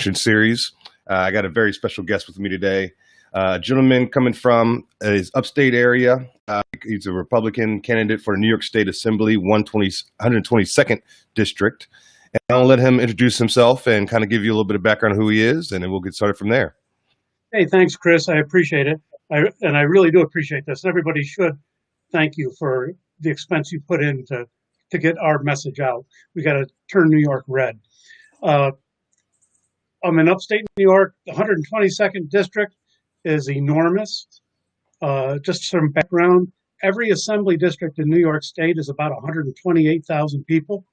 series. I got a very special guest with me today. A gentleman coming from his upstate area. He's a Republican candidate for the New York State Assembly, 122nd District. And I'll let him introduce himself and kind of give you a little bit of background on who he is, and then we'll get started from there. Hey, thanks, Chris. I appreciate it. I really do appreciate this. Everybody should thank you for the expense you put in to get our message out. We got to turn New York red. I'm in upstate New York. The 122nd District is enormous. Just some background, every assembly district in New York State is about 128,000 people.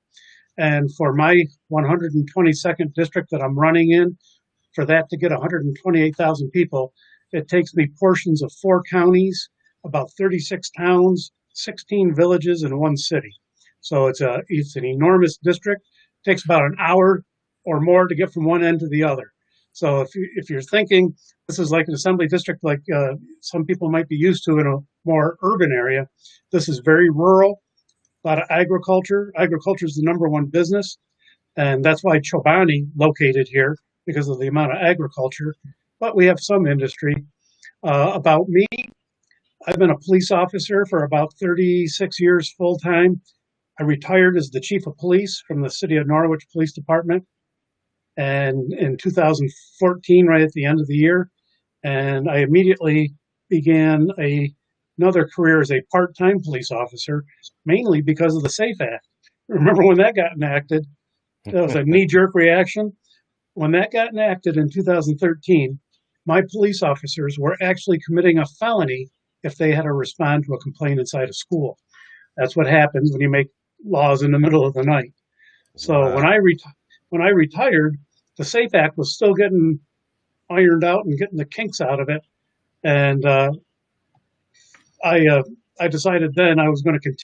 And for my 122nd district that I'm running in, for that to get 128,000 people, it takes me portions of 4 counties, about 36 towns, 16 villages, and 1 city. So it's an enormous district. It takes about an hour or more to get from one end to the other. So if you're thinking this is like an assembly district like some people might be used to in a more urban area, this is very rural, a lot of agriculture. Agriculture is the #1 business, and that's why Chobani located here, because of the amount of agriculture. But we have some industry. About me, I've been a police officer for about 36 years full-time. I retired as the chief of police from the city of Norwich Police Department, and in 2014, right at the end of the year, and I immediately began another career as a part-time police officer, mainly because of the SAFE Act. Remember when that got enacted? That was a knee-jerk reaction. When that got enacted in 2013, my police officers were actually committing a felony if they had to respond to a complaint inside a school. That's what happens when you make laws in the middle of the night. So Wow. when I retired, the SAFE Act was still getting ironed out and getting the kinks out of it. And I decided then I was going to continue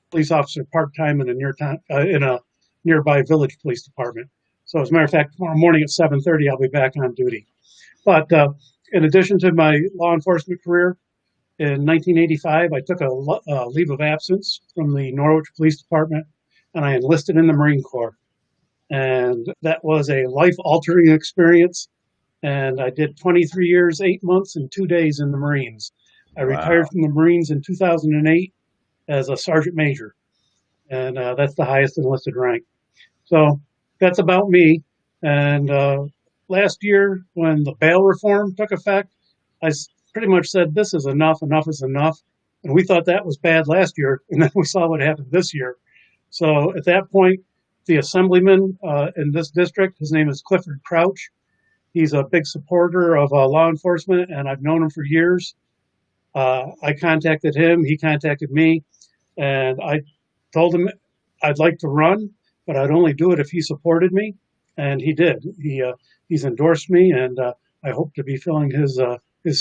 police officer part-time in a nearby village police department. So as a matter of fact, tomorrow morning at 7:30, I'll be back on duty. But in addition to my law enforcement career, in 1985, I took a leave of absence from the Norwich Police Department, and I enlisted in the Marine Corps. And that was a life-altering experience. And I did 23 years, 8 months, and 2 days in the Marines. I retired from the Marines in 2008 as a sergeant major, and that's the highest enlisted rank. So that's about me. And last year, when the bail reform took effect, I pretty much said, this is enough, enough is enough. And we thought that was bad last year, and then we saw what happened this year. So at that point, the assemblyman in this district, his name is Clifford Crouch. He's a big supporter of law enforcement, and I've known him for years. I contacted him, he contacted me, and I told him I'd like to run, but I'd only do it if he supported me, and he did. He's endorsed me, and I hope to be filling his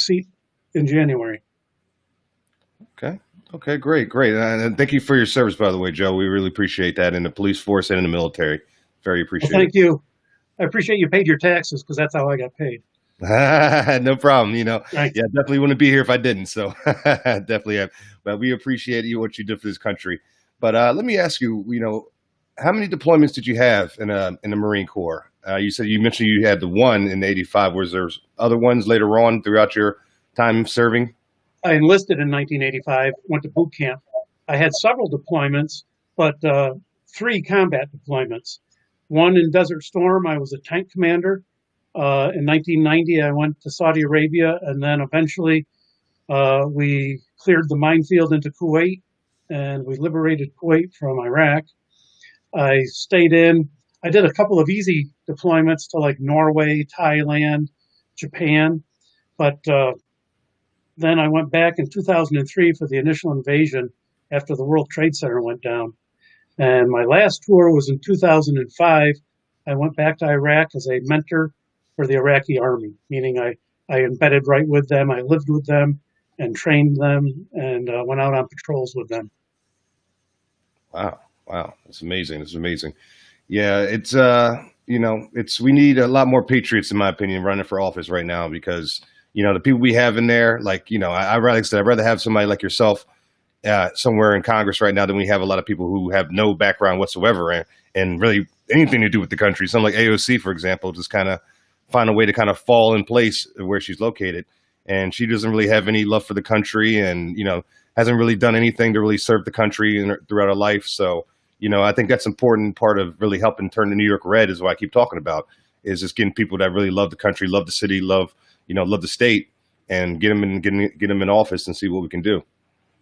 seat in January. Okay, great. And thank you for your service, by the way, Joe. We really appreciate that in the police force and in the military. Very appreciated. Well, thank you. I appreciate you paid your taxes, because that's how I got paid. No problem. Thanks. Yeah, definitely wouldn't be here if I didn't. So definitely have. But we appreciate what you did for this country. But let me ask you, how many deployments did you have in the Marine Corps? You mentioned you had the one in '85. Was there other ones later on throughout your time serving? I enlisted in 1985, went to boot camp. I had several deployments, but 3 combat deployments. One in Desert Storm, I was a tank commander. In 1990, I went to Saudi Arabia, and then eventually we cleared the minefield into Kuwait, and we liberated Kuwait from Iraq. I did a couple of easy deployments to like Norway, Thailand, Japan, but then I went back in 2003 for the initial invasion after the World Trade Center went down. And my last tour was in 2005. I went back to Iraq as a mentor for the Iraqi army, meaning I embedded right with them. I lived with them and trained them and went out on patrols with them. Wow. That's amazing. Yeah, we need a lot more patriots, in my opinion, running for office right now, because, the people we have in there, I'd rather have somebody like yourself somewhere in Congress right now than we have a lot of people who have no background whatsoever and really anything to do with the country. Something like AOC, for example, just kind of find a way to kind of fall in place where she's located. And she doesn't really have any love for the country, and hasn't really done anything to really serve the country throughout her life. So I think that's an important part of really helping turn the New York red, is what I keep talking about, is just getting people that really love the country, love the city, love the state, and get them in office and see what we can do.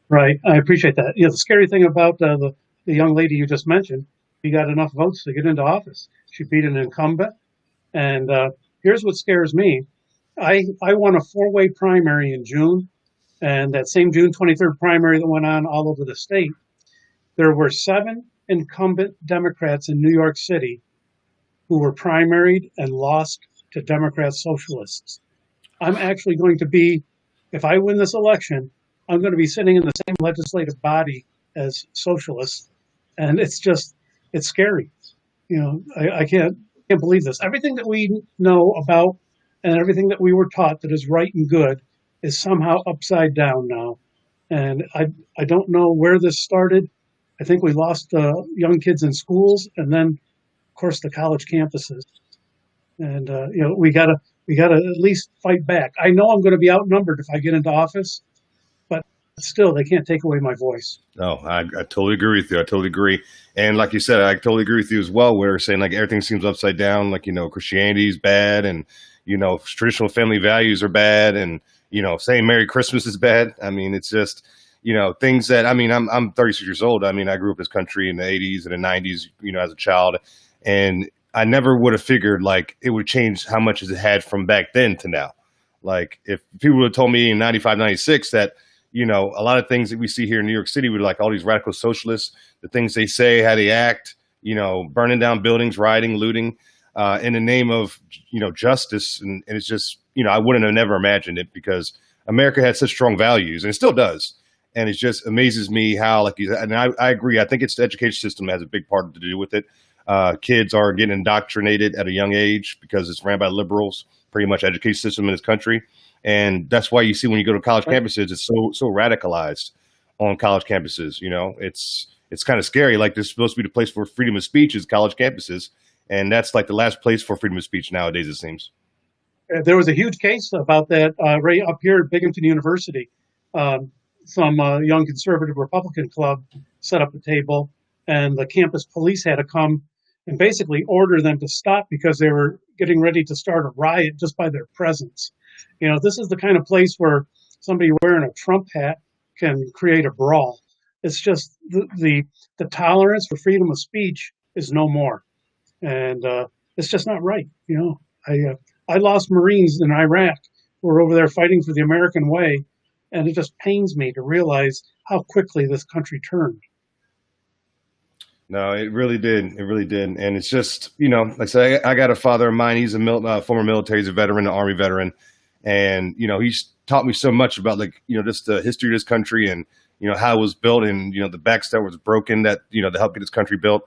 Right. I appreciate that. The scary thing about the young lady you just mentioned, she got enough votes to get into office. She beat an incumbent. And here's what scares me. I won a 4-way primary in June, and that same June 23rd primary that went on all over the state, there were 7 incumbent Democrats in New York City who were primaried and lost to Democrat socialists. I'm actually going to be, if I win this election, I'm going to be sitting in the same legislative body as socialists. And it's scary. I can't believe this. Everything that we know about and everything that we were taught that is right and good is somehow upside down now. And I don't know where this started. I think we lost young kids in schools, and then, of course, the college campuses. And we gotta at least fight back. I know I'm going to be outnumbered if I get into office, but still, they can't take away my voice. No, I totally agree with you. I totally agree. And like you said, I totally agree with you as well. Where saying like everything seems upside down, like Christianity is bad, and traditional family values are bad, and saying Merry Christmas is bad. I mean, it's just things that, I'm 36 years old. I mean, I grew up in this country in the 80s and the 90s, as a child, and I never would have figured like it would change how much it had from back then to now. Like if people would have told me in 95, 96 that, a lot of things that we see here in New York City with like all these radical socialists, the things they say, how they act, burning down buildings, rioting, looting, in the name of, justice. And it's just, I wouldn't have never imagined it, because America had such strong values, and it still does. And it just amazes me how, like, and I agree. I think it's the education system that has a big part to do with it. Kids are getting indoctrinated at a young age because it's ran by liberals, pretty much education system in this country. And that's why you see when you go to college campuses, it's so radicalized on college campuses. It's kind of scary. Like, there's supposed to be the place for freedom of speech is college campuses. And that's like the last place for freedom of speech nowadays, it seems. There was a huge case about that right up here at Binghamton University. Some young conservative Republican club set up a table, and the campus police had to come and basically order them to stop because they were getting ready to start a riot just by their presence. This is the kind of place where somebody wearing a Trump hat can create a brawl. It's just the tolerance for freedom of speech is no more. And it's just not right. I lost Marines in Iraq who were over there fighting for the American way. And it just pains me to realize how quickly this country turned. No, it really did. It really did. And it's just, like I said, I got a father of mine. He's a former military. He's a veteran, an Army veteran. And, he's taught me so much about, like, just the history of this country and, how it was built and, the backs that was broken that, to help get this country built.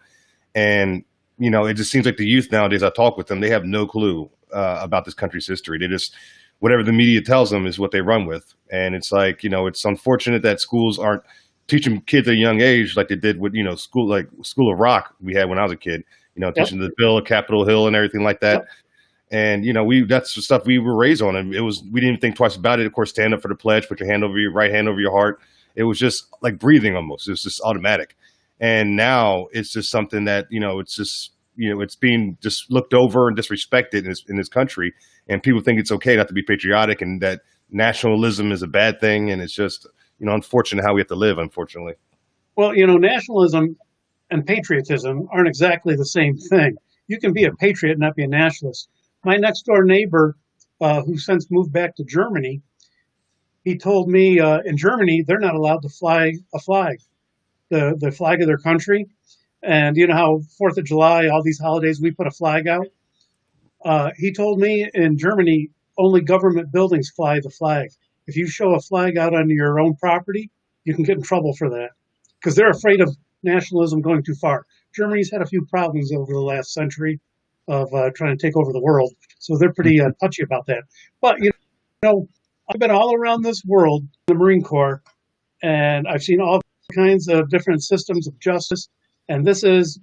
And, it just seems like the youth nowadays, I talk with them, they have no clue about this country's history. They just, whatever the media tells them is what they run with. And it's like, it's unfortunate that schools aren't teaching kids at a young age like they did with, School of Rock we had when I was a kid, teaching the Bill of Capitol Hill and everything like that. Yep. And, that's the stuff we were raised on. And we didn't even think twice about it. Of course, stand up for the pledge, put your right hand over your heart. It was just like breathing almost. It was just automatic. And now it's just something that, it's just, it's being just looked over and disrespected in this country. And people think it's okay not to be patriotic and that nationalism is a bad thing. And it's just, unfortunate how we have to live, unfortunately. Well, nationalism and patriotism aren't exactly the same thing. You can be a patriot and not be a nationalist. My next door neighbor, who since moved back to Germany, he told me in Germany, they're not allowed to fly a flag, the flag of their country. And you know how 4th of July, all these holidays, we put a flag out. He told me in Germany, only government buildings fly the flag. If you show a flag out on your own property, you can get in trouble for that because they're afraid of nationalism going too far. Germany's had a few problems over the last century of trying to take over the world. So they're pretty touchy about that. But, I've been all around this world, in the Marine Corps, and I've seen all kinds of different systems of justice. And this is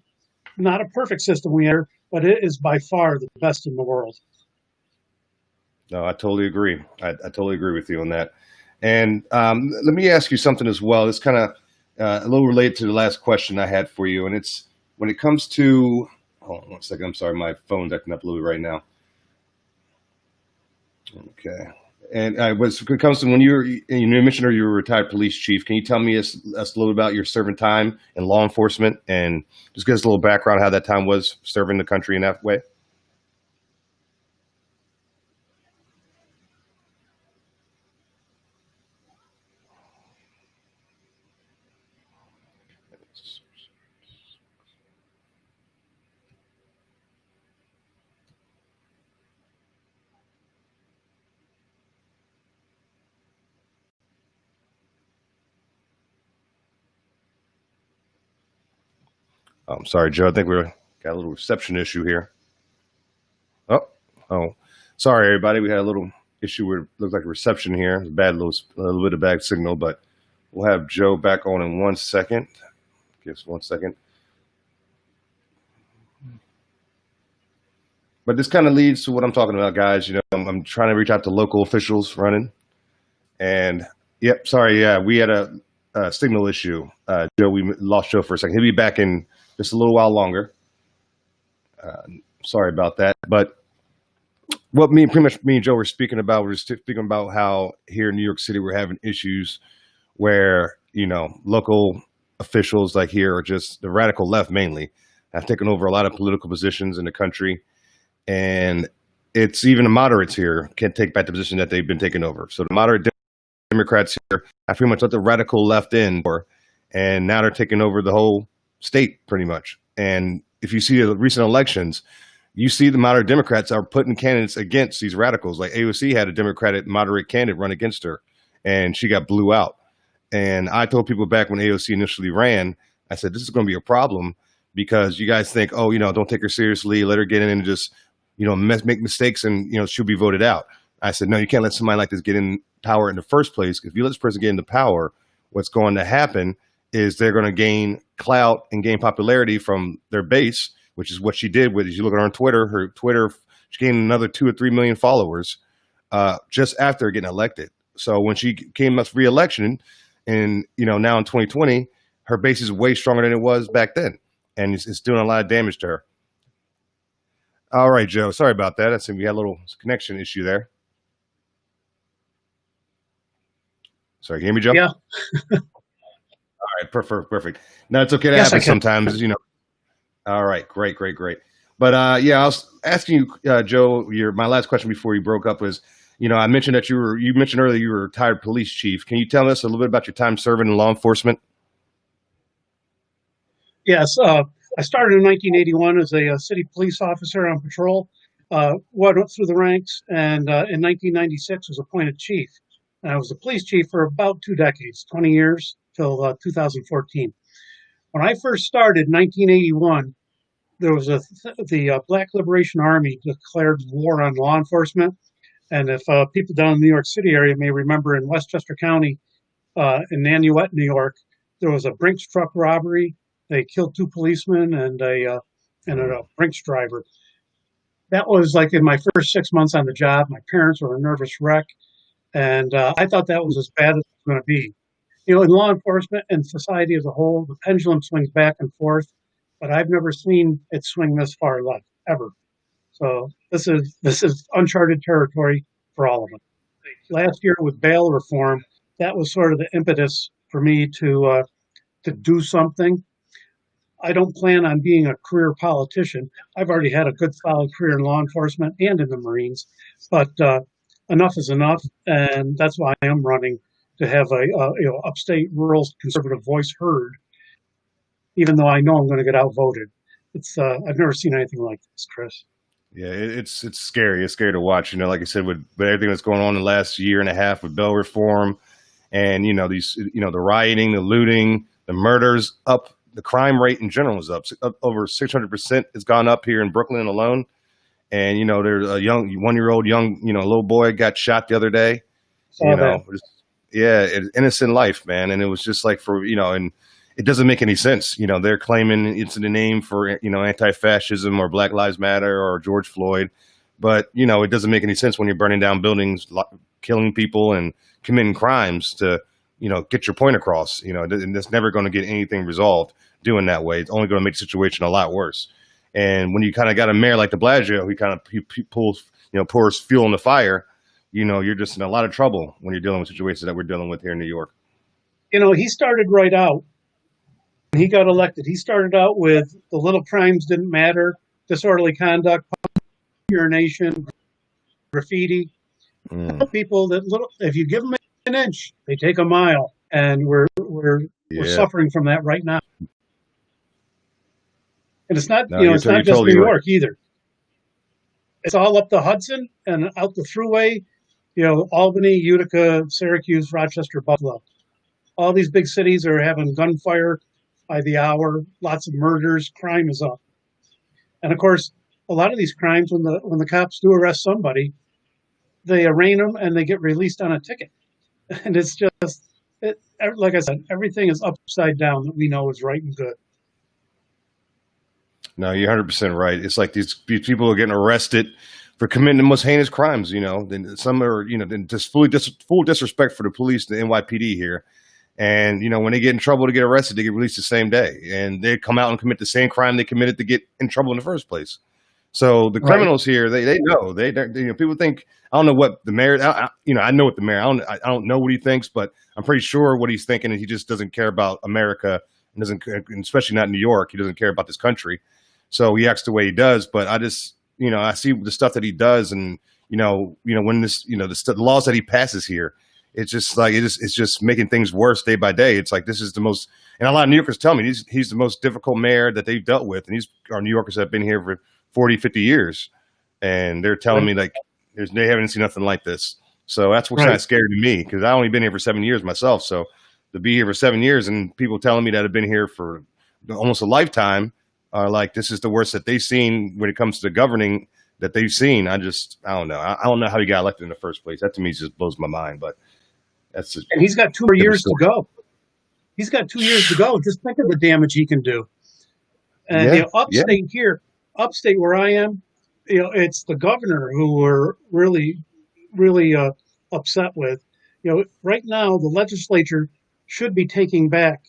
not a perfect system we have, but it is by far the best in the world. No, I totally agree. I totally agree with you on that. And let me ask you something as well. It's kind of a little related to the last question I had for you, and it's when it comes to. Hold on 1 second. I'm sorry, my phone's acting up a little bit right now. Okay. And when it comes to when you mentioned you were a retired police chief, can you tell me us a little about your serving time in law enforcement and just give us a little background how that time was serving the country in that way? I'm sorry, Joe. I think we got a little reception issue here. Oh, oh, sorry, everybody. We had a little issue where it looked like a reception here. It's a little bit of bad signal, but we'll have Joe back on in 1 second. Give us 1 second. But this kind of leads to what I'm talking about, guys. I'm trying to reach out to local officials running. And yep, sorry, yeah, we had a signal issue. Joe, we lost Joe for a second. He'll be back in just a little while longer. Sorry about that. But what me and Joe were speaking about, how here in New York City we're having issues where local officials like here are just the radical left mainly have taken over a lot of political positions in the country, and it's even the moderates here can't take back the position that they've been taking over. So the moderate Democrats here have pretty much let the radical left in, and now they're taking over the whole state pretty much. And if you see the recent elections, you see the moderate Democrats are putting candidates against these radicals. Like AOC had a Democratic moderate candidate run against her, and she got blew out. And I told people back when AOC initially ran, I said, this is going to be a problem because you guys think, oh, don't take her seriously, let her get in and just, make mistakes and, she'll be voted out. I said, no, you can't let somebody like this get in power in the first place. If you let this person get into power, what's going to happen is they're going to gain clout and gain popularity from their base, which is what she did with, as you look at her on Twitter, she gained another 2 or 3 million followers just after getting elected. So when she came up for re-election and, now in 2020, her base is way stronger than it was back then. And it's doing a lot of damage to her. All right, Joe, sorry about that. I think we had a little connection issue there. Sorry, can you hear me, Joe? Yeah. All right, perfect. No, it's okay to happen sometimes, All right, great. But yeah, I was asking you, Joe, my last question before you broke up was, I mentioned that you mentioned earlier you were a retired police chief. Can you tell us a little bit about your time serving in law enforcement? Yes. I started in 1981 as a city police officer on patrol, went up through the ranks, and in 1996 was appointed chief. And I was the police chief for about 2 decades, 20 years, till 2014. When I first started in 1981, there was the Black Liberation Army declared war on law enforcement. And if people down in the New York City area may remember, in Westchester County, in Nanuet, New York, there was a Brinks truck robbery. They killed 2 policemen and a Brinks driver. That was like in my first 6 months on the job. My parents were a nervous wreck, and I thought that was as bad as it was going to be. In law enforcement and society as a whole, the pendulum swings back and forth, but I've never seen it swing this far left, ever. So this is uncharted territory for all of us. Last year with bail reform, that was sort of the impetus for me to do something. I don't plan on being a career politician. I've already had a good solid career in law enforcement and in the Marines, but enough is enough, and that's why I am running to have a upstate rural conservative voice heard, even though I know I'm going to get outvoted. I've never seen anything like this, Chris. Yeah, it's scary. It's scary to watch. Like I said, with everything that's going on in the last year and a half with bail reform, and these, the rioting, the looting, the murders up. The crime rate in general is up over 600%. Has gone up here in Brooklyn alone. And, there's a 1-year-old little boy got shot the other day. Innocent life, man. And it was just like and it doesn't make any sense. They're claiming it's the name for, anti-fascism or Black Lives Matter or George Floyd. But, it doesn't make any sense when you're burning down buildings, killing people and committing crimes to, get your point across, and it's never going to get anything resolved doing that way. It's only going to make the situation a lot worse. And when you kind of got a mayor like de Blasio, he pours fuel on the fire, you're just in a lot of trouble when you're dealing with situations that we're dealing with here in New York. He started right out. When he got elected, he started out with the little crimes didn't matter, disorderly conduct, urination, graffiti. People if you give them an inch, they take a mile, and we're suffering from that right now. And it's not it's not just New York either. It's all up the Hudson and out the thruway, Albany, Utica, Syracuse, Rochester, Buffalo. All these big cities are having gunfire by the hour, lots of murders, crime is up. And of course, a lot of these crimes, when the cops do arrest somebody, they arraign them and they get released on a ticket. And it's just, like I said, everything is upside down that we know is right and good. No, you're 100% right. It's like these people are getting arrested for committing the most heinous crimes, Then some are, just full disrespect for the police, the NYPD here. And, when they get in trouble to get arrested, they get released the same day. And they come out and commit the same crime they committed to get in trouble in the first place. So the criminals here, they know. People think, I don't know what the mayor, I know what the mayor, I don't know what he thinks, but I'm pretty sure what he's thinking, and he just doesn't care about America, and especially not New York. He doesn't care about this country. So he acts the way he does. But I just, I see the stuff that he does, and when this, the laws that he passes here, it's just like it's just making things worse day by day. It's like this is the most, and a lot of New Yorkers tell me he's the most difficult mayor that they've dealt with, and our New Yorkers have been here for 40, 50 years, and they're telling me like they haven't seen nothing like this. So that's what's kind of scary to me, because I've only been here for 7 years myself. So to be here for 7 years and people telling me that have been here for almost a lifetime are like, this is the worst that they've seen when it comes to governing that they've seen. I don't know. I don't know how he got elected in the first place. That to me just blows my mind. But that's just, and he's got 2 more years to go. He's got 2 years to go. Just think of the damage he can do. And upstate where I am, it's the governor who we're really, really upset with. Right now the legislature should be taking back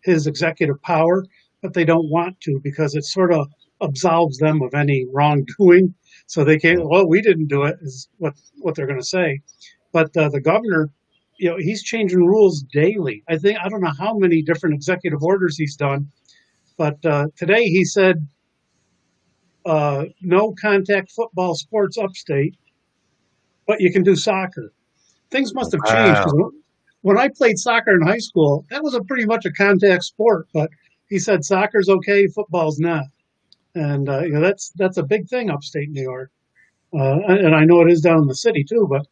his executive power, but they don't want to, because it sort of absolves them of any wrongdoing. So they can't, we didn't do it, is what they're going to say. But the governor, he's changing rules daily. I don't know how many different executive orders he's done, but today he said, no contact football sports upstate, but you can do soccer. Things must have changed. When I played soccer in high school, that was pretty much a contact sport, but he said soccer's okay, football's not. And that's a big thing upstate New York. And I know it is down in the city too, but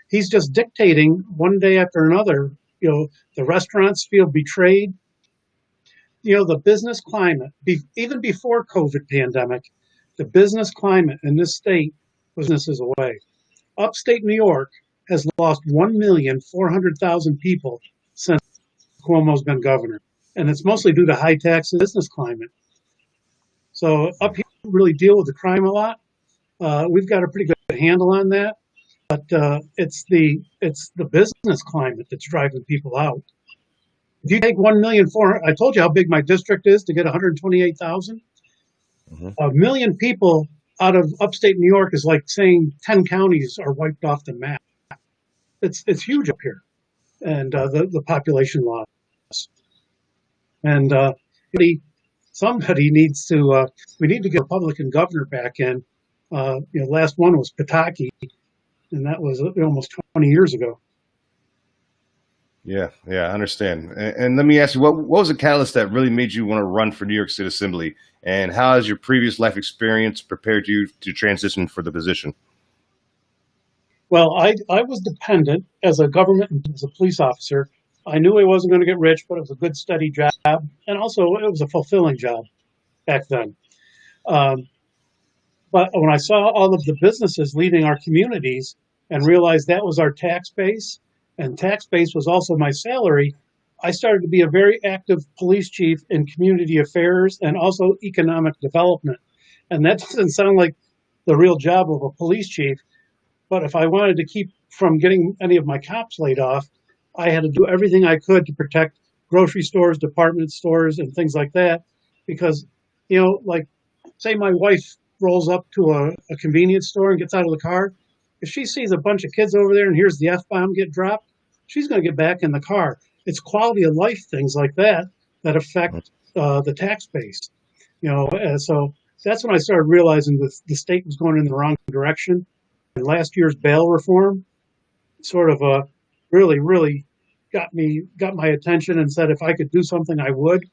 he's just dictating one day after another. The restaurants feel betrayed. The business climate, even before COVID pandemic, the business climate in this state was businesses away. Upstate New York has lost 1,400,000 people since Cuomo's been governor. And it's mostly due to high taxes, business climate. So up here, we really deal with the crime a lot. We've got a pretty good handle on that. But it's the business climate that's driving people out. If you take 1,400,000, I told you how big my district is to get 128,000. Mm-hmm. 1 million people out of upstate New York is like saying 10 counties are wiped off the map. It's huge up here, and the population loss. And somebody needs to. We need to get a Republican governor back in. Last one was Pataki, and that was almost 20 years ago. Yeah, I understand. And let me ask you, what was the catalyst that really made you want to run for New York State Assembly? And how has your previous life experience prepared you to transition for the position? Well, I was dependent as a police officer. I knew I wasn't going to get rich, but it was a good, steady job. And also, it was a fulfilling job back then. But when I saw all of the businesses leaving our communities and realized that was our tax base, and tax base was also my salary, I started to be a very active police chief in community affairs and also economic development. And that doesn't sound like the real job of a police chief, but if I wanted to keep from getting any of my cops laid off, I had to do everything I could to protect grocery stores, department stores, and things like that. Because, like, say my wife rolls up to a convenience store and gets out of the car. If she sees a bunch of kids over there and hears the F-bomb get dropped, she's going to get back in the car. It's quality of life things like that that affect the tax base. So that's when I started realizing that the state was going in the wrong direction. And last year's bail reform sort of really, really got my attention and said if I could do something, I would.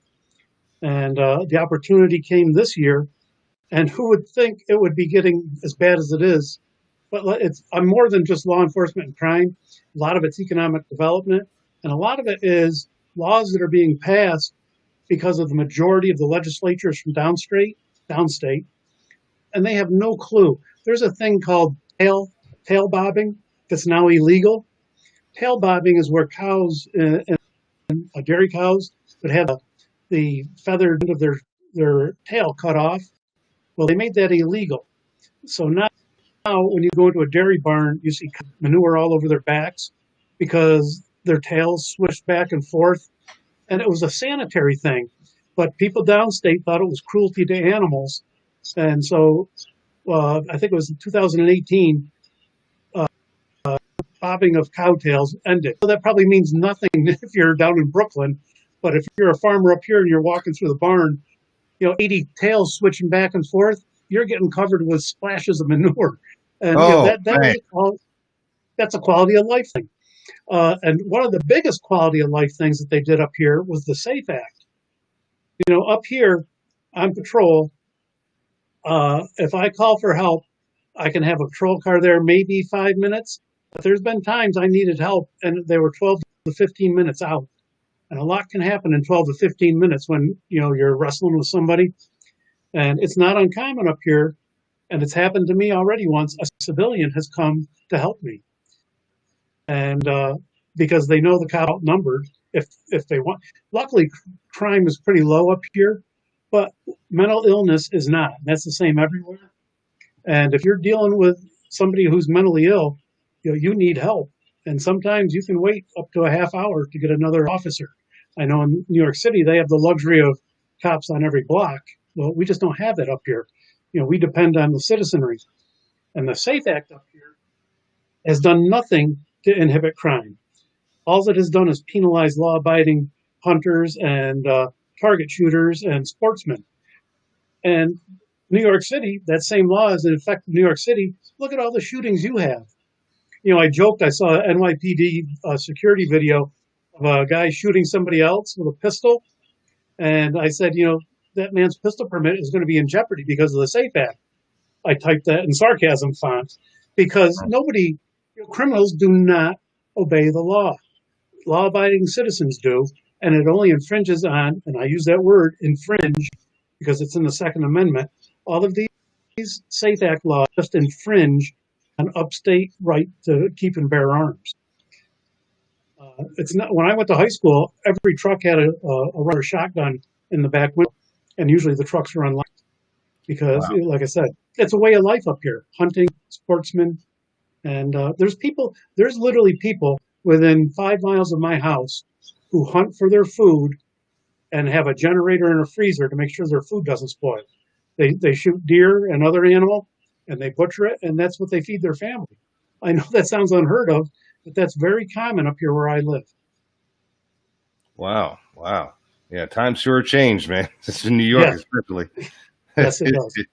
And the opportunity came this year. And who would think it would be getting as bad as it is? But I'm more than just law enforcement and crime. A lot of it's economic development. And a lot of it is laws that are being passed because of the majority of the legislatures from downstate, and they have no clue. There's a thing called tail bobbing that's now illegal. Tail bobbing is where cows, dairy cows, would have the feathered end of their tail cut off. Well, they made that illegal. So now when you go into a dairy barn, you see manure all over their backs because their tails swished back and forth. And it was a sanitary thing. But people downstate thought it was cruelty to animals. And so I think it was in 2018, bobbing of cow tails ended. So that probably means nothing if you're down in Brooklyn. But if you're a farmer up here and you're walking through the barn, 80 tails switching back and forth, you're getting covered with splashes of manure. And that's a quality of life thing. And one of the biggest quality of life things that they did up here was the SAFE Act. Up here on patrol, if I call for help, I can have a patrol car there maybe 5 minutes. But there's been times I needed help and they were 12 to 15 minutes out. And a lot can happen in 12 to 15 minutes when, you're wrestling with somebody. And it's not uncommon up here. And it's happened to me already once. A civilian has come to help me. And because they know the cop outnumbered if they want. Luckily, crime is pretty low up here, but mental illness is not. That's the same everywhere. And if you're dealing with somebody who's mentally ill, you need help. And sometimes you can wait up to a half hour to get another officer. I know in New York City, they have the luxury of cops on every block. Well, we just don't have that up here. We depend on the citizenry. And the SAFE Act up here has done nothing to inhibit crime. All it has done is penalize law-abiding hunters and target shooters and sportsmen. And New York City, that same law is in effect in New York City. Look at all the shootings you have. I joked, I saw an NYPD security video of a guy shooting somebody else with a pistol. And I said, that man's pistol permit is going to be in jeopardy because of the SAFE Act. I typed that in sarcasm font because criminals do not obey the law. Law-abiding citizens do, and it only infringes on, and I use that word, infringe, because it's in the Second Amendment. All of these SAFE Act laws just infringe an upstate right to keep and bear arms. It's not. When I went to high school, every truck had a rubber shotgun in the back window, and usually the trucks were unlocked because, like I said, it's a way of life up here. Hunting, sportsmen, and there's literally people within 5 miles of my house who hunt for their food and have a generator and a freezer to make sure their food doesn't spoil. They shoot deer and other animal, and they butcher it, and that's what they feed their family. I know that sounds unheard of, but that's very common up here where I live. Wow. Yeah, times sure changed, man. It's in New York, especially. Yes, it does.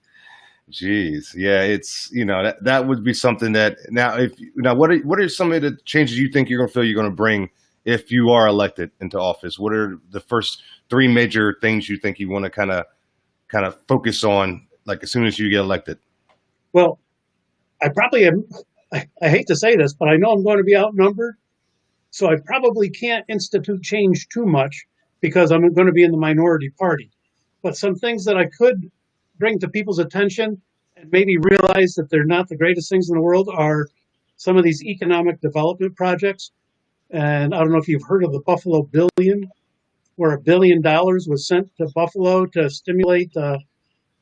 Jeez, yeah, it's that would be something that what are some of the changes you think you're going to bring if you are elected into office? What are the first 3 major things you think you want to kind of focus on, like as soon as you get elected? Well, I probably am. I hate to say this, but I know I'm going to be outnumbered, so I probably can't institute change too much because I'm going to be in the minority party. But some things that I could bring to people's attention and maybe realize that they're not the greatest things in the world are some of these economic development projects. And I don't know if you've heard of the Buffalo Billion, where $1 billion was sent to Buffalo to stimulate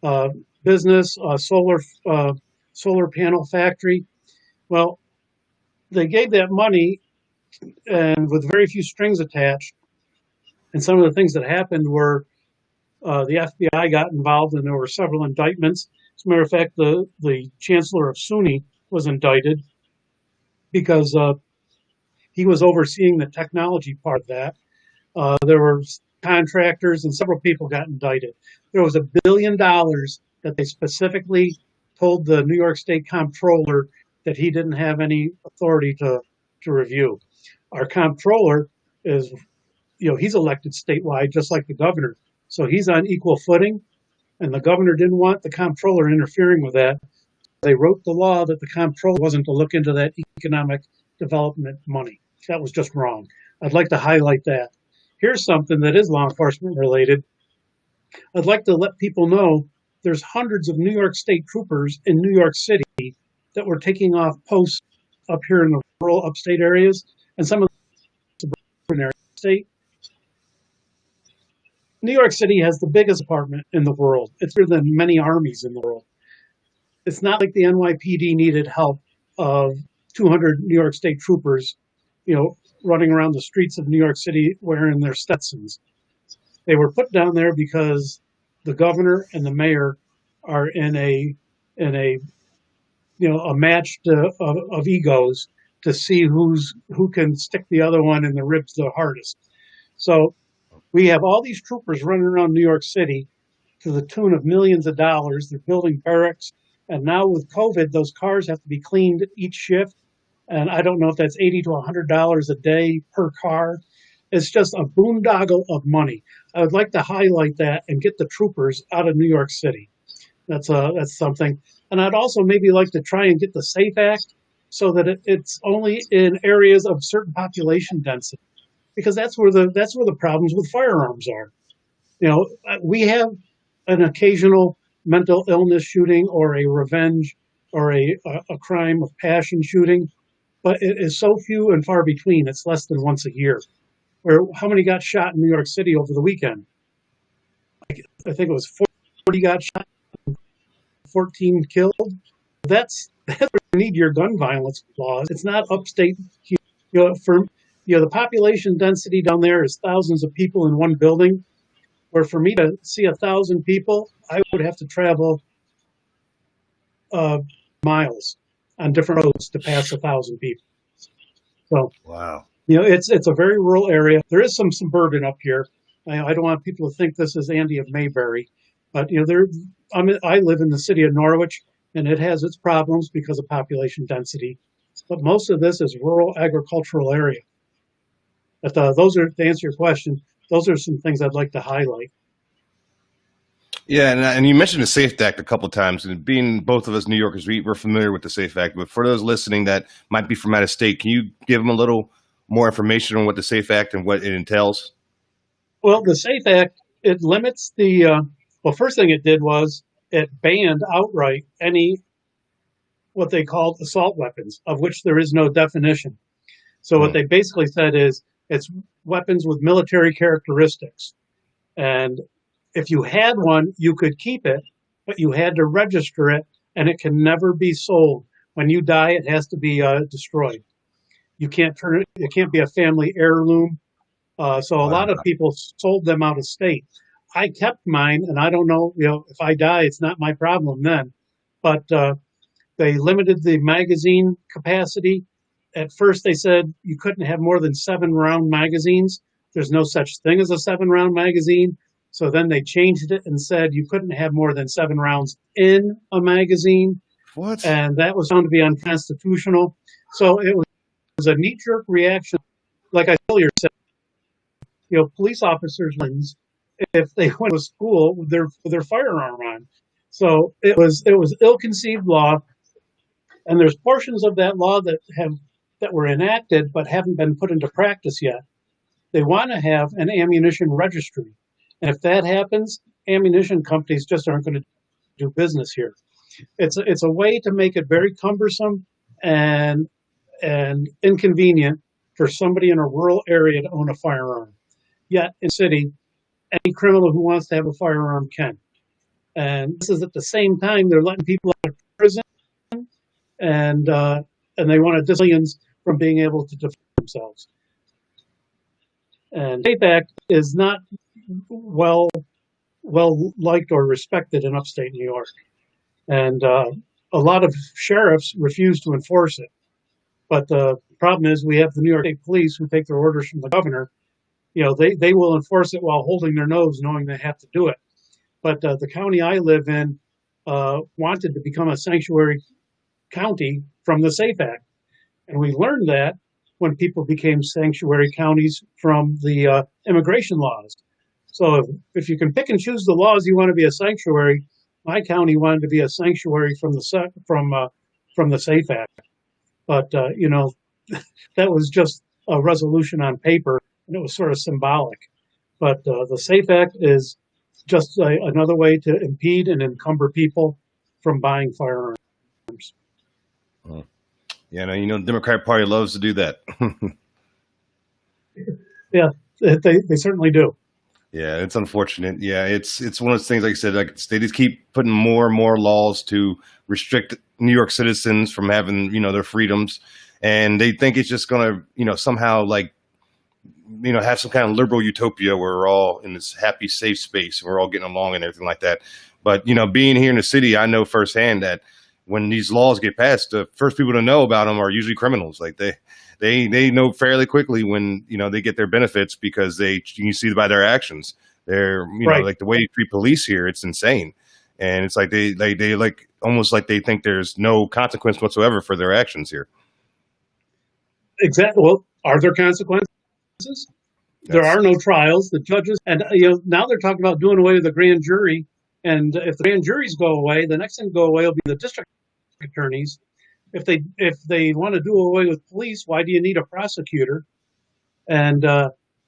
uh, business, solar panel factory. Well, they gave that money and with very few strings attached. And some of the things that happened were the FBI got involved, and there were several indictments. As a matter of fact, the chancellor of SUNY was indicted because he was overseeing the technology part of that. There were contractors, and several people got indicted. There was $1 billion that they specifically told the New York State comptroller that he didn't have any authority to review. Our comptroller is, he's elected statewide, just like the governor. So he's on equal footing, and the governor didn't want the comptroller interfering with that. They wrote the law that the comptroller wasn't to look into that economic development money. That was just wrong. I'd like to highlight that. Here's something that is law enforcement related. I'd like to let people know there's hundreds of New York State troopers in New York City that were taking off posts up here in the rural upstate areas and some of the suburban areas of the state. New York City has the biggest department in the world. It's bigger than many armies in the world. It's not like the NYPD needed help of 200 New York State troopers, running around the streets of New York City wearing their Stetsons. They were put down there because the governor and the mayor are in a match of egos to see who can stick the other one in the ribs the hardest. So we have all these troopers running around New York City to the tune of millions of dollars. They're building barracks. And now with COVID, those cars have to be cleaned each shift. And I don't know if that's $80 to $100 a day per car. It's just a boondoggle of money. I would like to highlight that and get the troopers out of New York City. That's something. And I'd also maybe like to try and get the SAFE Act so that it's only in areas of certain population density, because that's where the problems with firearms are. We have an occasional mental illness shooting or a revenge or a crime of passion shooting, but it is so few and far between. It's less than once a year. Or how many got shot in New York City over the weekend? I think it was 40 got shot, 14 killed. That's where you need your gun violence laws. It's not upstate. The population density down there is thousands of people in one building, where for me to see 1,000 people, I would have to travel miles on different roads to pass 1,000 people. So, Wow. It's a very rural area. There is some suburban up here. I don't want people to think this is Andy of Mayberry, but I live in the city of Norwich, and it has its problems because of population density. But most of this is rural agricultural area. But to answer your question, those are some things I'd like to highlight. Yeah, and you mentioned the SAFE Act a couple of times, and being both of us New Yorkers, we're familiar with the SAFE Act. But for those listening that might be from out of state, can you give them a little more information on what the SAFE Act and what it entails? Well, the SAFE Act, it limits first thing it did was it banned outright any what they called assault weapons, of which there is no definition. So what they basically said is it's weapons with military characteristics. And if you had one, you could keep it, but you had to register it, and it can never be sold. When you die, it has to be destroyed. You can't turn it. It can't be a family heirloom. So a lot of people sold them out of state. I kept mine, and I don't know. If I die, it's not my problem then. But they limited the magazine capacity. At first, they said you couldn't have more than 7-round magazines. There's no such thing as a 7-round magazine. So then they changed it and said you couldn't have more than 7 rounds in a magazine. What? And that was found to be unconstitutional. So it was a knee-jerk reaction. Like I earlier said, police officers, if they went to school with their firearm on. So it was ill-conceived law. And there's portions of that law that were enacted but haven't been put into practice yet. They want to have an ammunition registry. And if that happens, ammunition companies just aren't going to do business here. It's a way to make it very cumbersome and inconvenient for somebody in a rural area to own a firearm. Yet in the city, any criminal who wants to have a firearm can. And this is at the same time they're letting people out of prison, and they want to dissuade civilians from being able to defend themselves. And SAFE Act is not well liked or respected in upstate New York, and a lot of sheriffs refuse to enforce it. But the problem is we have the New York State Police who take their orders from the governor. You know, they will enforce it while holding their nose, knowing they have to do it. But the county I live in wanted to become a sanctuary county from the SAFE Act. And we learned that when people became sanctuary counties from the immigration laws. So if you can pick and choose the laws you want to be a sanctuary, my county wanted to be a sanctuary from the SAFE Act. But, you know, that was just a resolution on paper, and it was sort of symbolic. But the SAFE Act is just another way to impede and encumber people from buying firearms. Yeah, no, you know, the Democratic Party loves to do that. Yeah, they certainly do. Yeah, it's unfortunate. Yeah, it's one of those things, like I said, like they just keep putting more and more laws to restrict New York citizens from having, you know, their freedoms. And they think it's just going to, you know, somehow like, you know, have some kind of liberal utopia where we're all in this happy, safe space and we're all getting along and everything like that. But, you know, being here in the city, I know firsthand that when these laws get passed, the first people to know about them are usually criminals. Like they know fairly quickly when, you know, they get their benefits because you see by their actions. They're, you know, like the way they treat police here, it's insane. And it's like they like almost like they think there's no consequence whatsoever for their actions here. Exactly. Well, are there consequences? There are no trials. The judges, and you know, now they're talking about doing away with the grand jury. And if the grand juries go away, the next thing to go away will be the district attorneys. If they want to do away with police, why do you need a prosecutor? And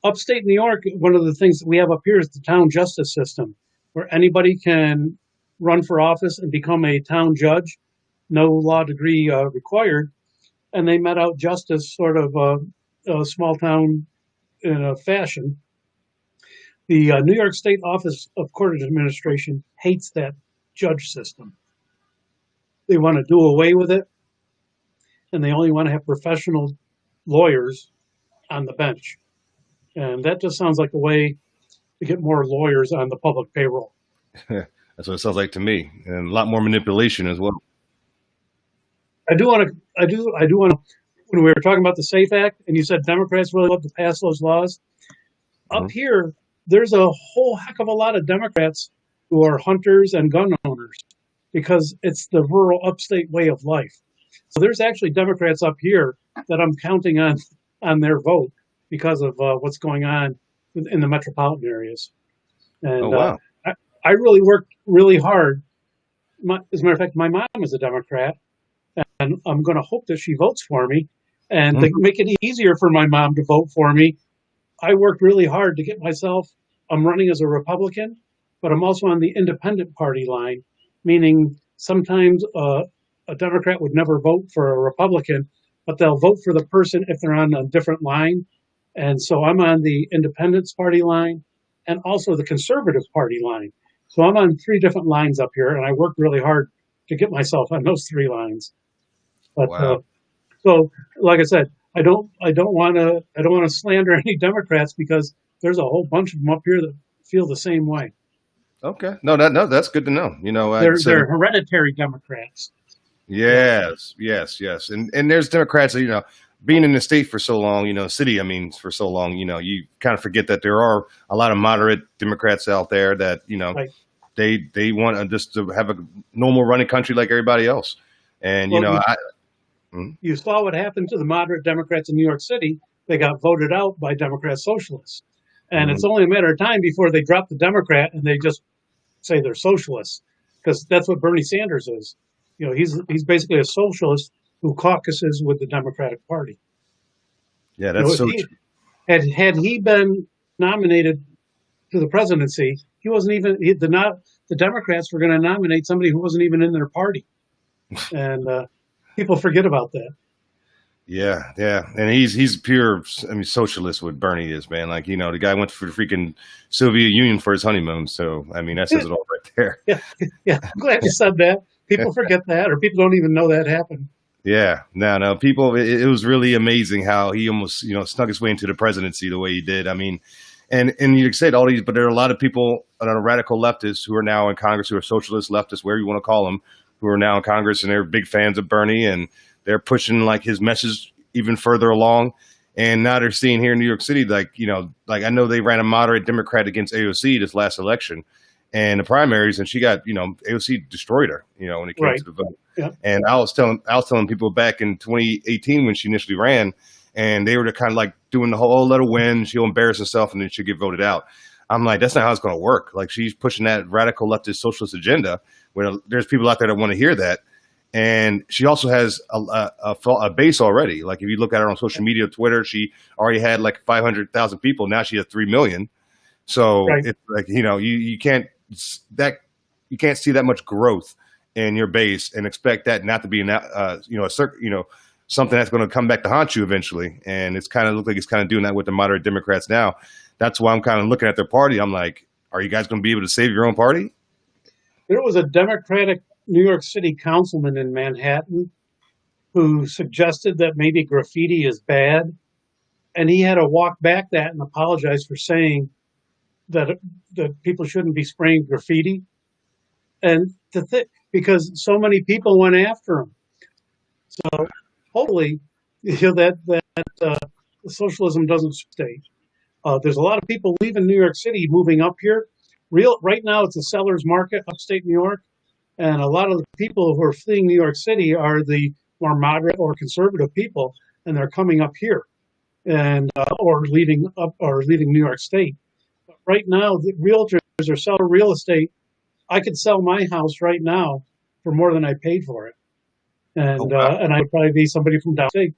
upstate New York, one of the things that we have up here is the town justice system, where anybody can run for office and become a town judge, no law degree required. And they met out justice sort of a small town in a fashion. The New York State Office of Court Administration hates that judge system. They want to do away with it, and they only want to have professional lawyers on the bench. And that just sounds like a way to get more lawyers on the public payroll. That's what it sounds like to me, and a lot more manipulation as well. I do want to. When we were talking about the SAFE Act, and you said Democrats really love to pass those laws, up here there's a whole heck of a lot of Democrats who are hunters and gun owners because it's the rural upstate way of life. So there's actually Democrats up here that I'm counting on their vote because of what's going on in the metropolitan areas. And wow. I really worked really hard. As a matter of fact, my mom is a Democrat, and I'm going to hope that she votes for me. And to make it easier for my mom to vote for me, I worked really hard to get myself. I'm running as a Republican, but I'm also on the independent party line, meaning sometimes a Democrat would never vote for a Republican, but they'll vote for the person if they're on a different line. And so I'm on the Independence Party line and also the Conservative Party line. So I'm on 3 different lines up here, and I worked really hard to get myself on those 3 lines. But wow. So, like I said, I don't want to slander any Democrats because there's a whole bunch of them up here that feel the same way. Okay, no, that's good to know. You know, they're hereditary Democrats. Yes, and there's Democrats that, you know, being in the state for so long, you know, city, I mean, for so long, you know, you kind of forget that there are a lot of moderate Democrats out there that, you know, they want just to have a normal running country like everybody else. And, well, you know, you saw what happened to the moderate Democrats in New York City. They got voted out by Democrat socialists. And it's only a matter of time before they drop the Democrat and they just say they're socialists, because that's what Bernie Sanders is. You know, he's basically a socialist who caucuses with the Democratic Party. Yeah, that's so true. Had he been nominated to the presidency, he wasn't even the Democrats were going to nominate somebody who wasn't even in their party, and people forget about that. Yeah, yeah, and he's pure. I mean, socialist. What Bernie is, man. Like the guy went for the freaking Soviet Union for his honeymoon. So I mean, that says it all right there. Yeah, yeah. I'm glad you said that. People forget that, or people don't even know that happened. Yeah, no, people. It was really amazing how he almost snuck his way into the presidency the way he did. I mean, and you said all these, but there are a lot of people that are radical leftists who are now in Congress, who are socialist leftists, whatever you want to call them, who are now in Congress, and they're big fans of Bernie, and they're pushing like his message even further along. And now they're seeing here in New York City, like I know they ran a moderate Democrat against AOC this last election and the primaries, and she got AOC destroyed her, when it came Right. to the vote. Yeah. And I was telling people back in 2018 when she initially ran, and they were kind of like doing the whole let her win, she'll embarrass herself, and then she'll get voted out. I'm like, that's not how it's going to work. Like she's pushing that radical leftist socialist agenda, where there's people out there that want to hear that. And she also has a base already. Like if you look at her on social media, Twitter, she already had like 500,000 people. Now she has 3 million. So Right. it's like you can't see that much growth in your base and expect that not to be something that's going to come back to haunt you eventually. And it's kind of look like it's kind of doing that with the moderate Democrats now. That's why I'm kind of looking at their party. I'm like, are you guys going to be able to save your own party? There was a Democratic New York City councilman in Manhattan who suggested that maybe graffiti is bad, and he had to walk back that and apologize for saying that people shouldn't be spraying graffiti, and because so many people went after him. So hopefully, that socialism doesn't stay. There's a lot of people leaving New York City, moving up here. Right now, it's a seller's market, upstate New York, and a lot of the people who are fleeing New York City are the more moderate or conservative people, and they're coming up here, and or leaving New York State. But right now, the realtors are selling real estate. I could sell my house right now for more than I paid for it, Oh, and wow. and I'd probably be somebody from downstate.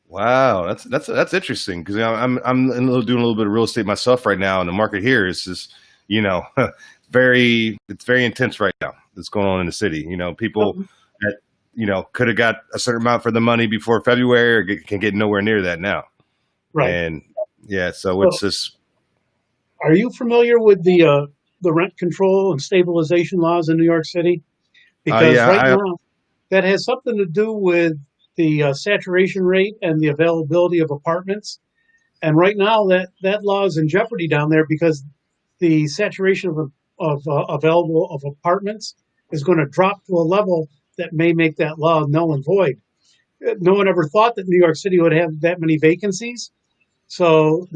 Wow, that's interesting because I'm doing a little bit of real estate myself right now, and the market here is just it's very intense right now. That's going on in the city. People that could have got a certain amount for the money before February or can get nowhere near that now. Right. And yeah, so So, it's just are you familiar with the rent control and stabilization laws in New York City? Because yeah, right now, that has something to do with the saturation rate and the availability of apartments. And right now, that law is in jeopardy down there because the saturation of available of apartments is going to drop to a level that may make that law null and void. No one ever thought that New York City would have that many vacancies, so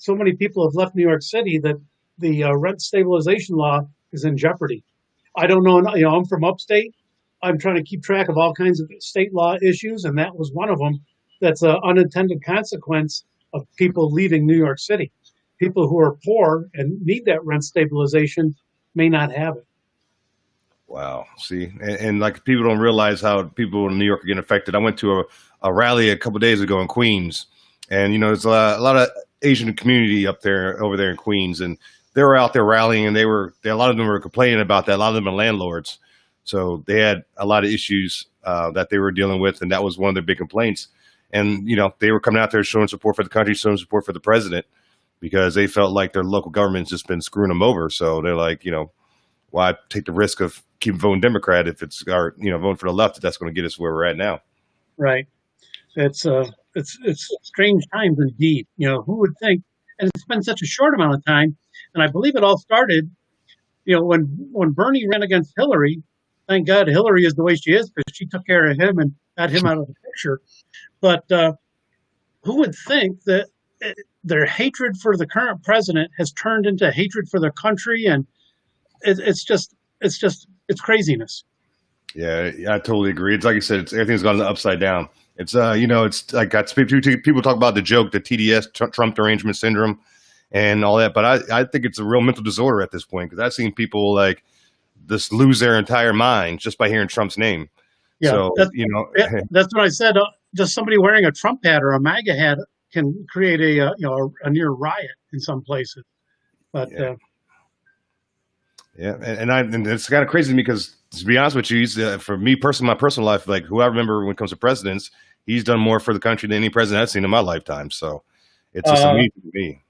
many people have left New York City that the rent stabilization law is in jeopardy. I don't know. I'm from upstate. I'm trying to keep track of all kinds of state law issues, and that was one of them. That's an unintended consequence of people leaving New York City. People who are poor and need that rent stabilization may not have it. wow. See, and like people don't realize how people in New York are getting affected. I went to a rally a couple of days ago in Queens, and there's a lot of Asian community over there in Queens, and they were out there rallying, and a lot of them were complaining about that. A lot of them are landlords, so they had a lot of issues that they were dealing with, and that was one of their big complaints. And they were coming out there showing support for the country, showing support for the president, because they felt like their local government's just been screwing them over. So they're like, why take the risk of keep voting Democrat if it's voting for the left? If that's going to get us where we're at now. Right. It's strange times indeed. Who would think? And it's been such a short amount of time. And I believe it all started, when Bernie ran against Hillary. Thank God Hillary is the way she is because she took care of him and got him out of the picture. But who would think that their hatred for the current president has turned into hatred for the country? And it's craziness. Yeah, I totally agree. It's like you said, everything's gone upside down. It's it's like people talk about the joke, the TDS, Trump derangement syndrome, and all that. But I think it's a real mental disorder at this point because I've seen people like just lose their entire mind just by hearing Trump's name. Yeah, So that's what I said. Just somebody wearing a Trump hat or a MAGA hat can create a near riot in some places. But yeah, and it's kind of crazy to me because to be honest with you, for me personally, my personal life, like who I remember when it comes to presidents, he's done more for the country than any president I've seen in my lifetime. So it's just Uh, amazing to me.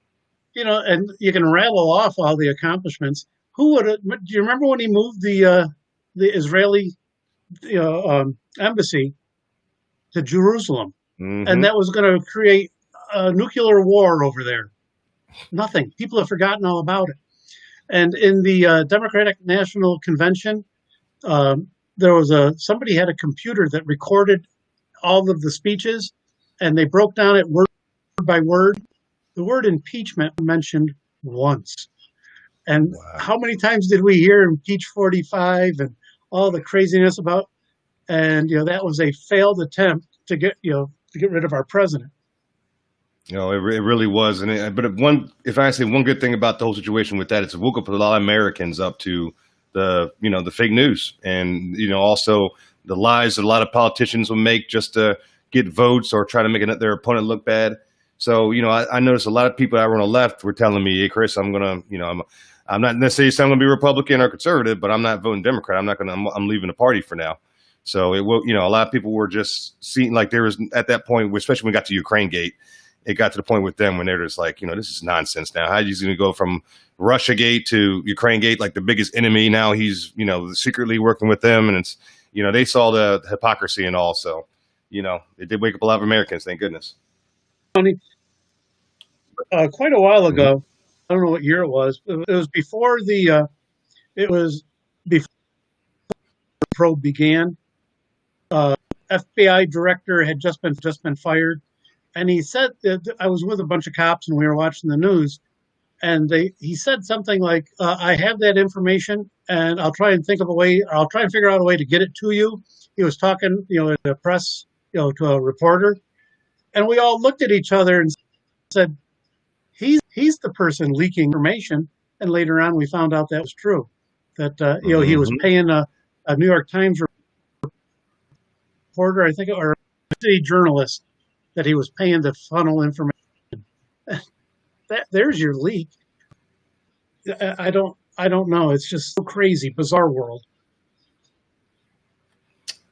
and you can rattle off all the accomplishments. Who would? Do you remember when he moved the Israeli embassy to Jerusalem, and Hmm. that was going to create a nuclear war over there? Nothing. People have forgotten all about it. And in the Democratic National Convention, there was somebody had a computer that recorded all of the speeches, and they broke down it word by word. The word impeachment mentioned once. And Wow. how many times did we hear impeach 45 and all the craziness about? And that was a failed attempt to get rid of our president. It really was. If I say one good thing about the whole situation with that, it's woke up a lot of Americans up to the fake news and, also the lies that a lot of politicians will make just to get votes or try to make their opponent look bad. So, I noticed a lot of people that were on the left were telling me, hey, Chris, I'm not necessarily saying I'm going to be Republican or conservative, but I'm not voting Democrat. I'm leaving the party for now. So it will, a lot of people were just seeing like there was at that point, especially when we got to Ukraine gate, it got to the point with them when they're just like, this is nonsense now. How are you going to go from Russia gate to Ukraine gate, like the biggest enemy? Now he's, secretly working with them. And it's, they saw the hypocrisy and all. So, it did wake up a lot of Americans. Thank goodness. Quite a while Mhm. ago, I don't know what year it was. It was before it was before the probe began. FBI director had just been fired, and he said that I was with a bunch of cops and we were watching the news, and he said something like, "I have that information, and I'll try and think of a way. I'll try and figure out a way to get it to you." He was talking, at the press, to a reporter, and we all looked at each other and said, "He's the person leaking information." And later on, we found out that was true. That he was Mhm. paying a New York Times reporter, I think, or a city journalist, that he was paying to funnel information. There's your leak. I don't know. It's just so crazy, bizarre world.